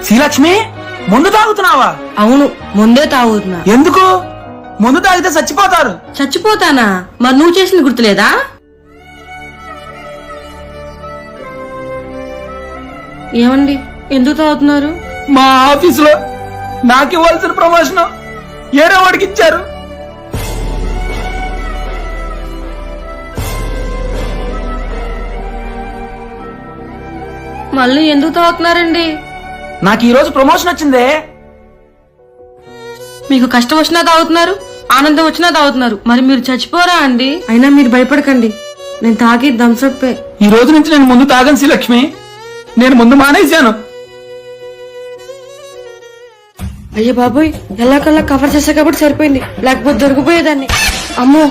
శ్రీలక్ష్మి, ముందు తాగుతున్నావా? అవును, ముందే తాగుతున్నా. ఎందుకు? ముందు తాగితే చచ్చిపోతారు. చచ్చిపోతానా? మరి నువ్వు చేసింది గుర్తులేదా? ఏమండి, ఎందుకు తాగుతున్నారు? మా ఆఫీసులో నాకు ఇవ్వాల్సిన ప్రమోషన్ ఏడో వాడికి ఇచ్చారు. మళ్ళీ ఎందుకు తాగుతున్నారండి? నాకు ఈ రోజు ప్రమోషన్ వచ్చిందే. మీకు కష్టం వచ్చినా తాగుతున్నారు, ఆనందం వచ్చినా తాగుతున్నారు. మరి మీరు చచ్చిపోరా అండి? అయినా మీరు భయపడకండి, నేను తాగి థమ్సప్పే. ఈ రోజు నుంచి నేను ముందు తాగను శ్రీలక్ష్మి. నేను ముందు మానేశాను. అయ్యో బాబోయ్, ఎలాకల్లా కవర్ చేసా కాబట్టి సరిపోయింది, లేకపోతే దొరికిపోయేదాన్ని. అమ్మో.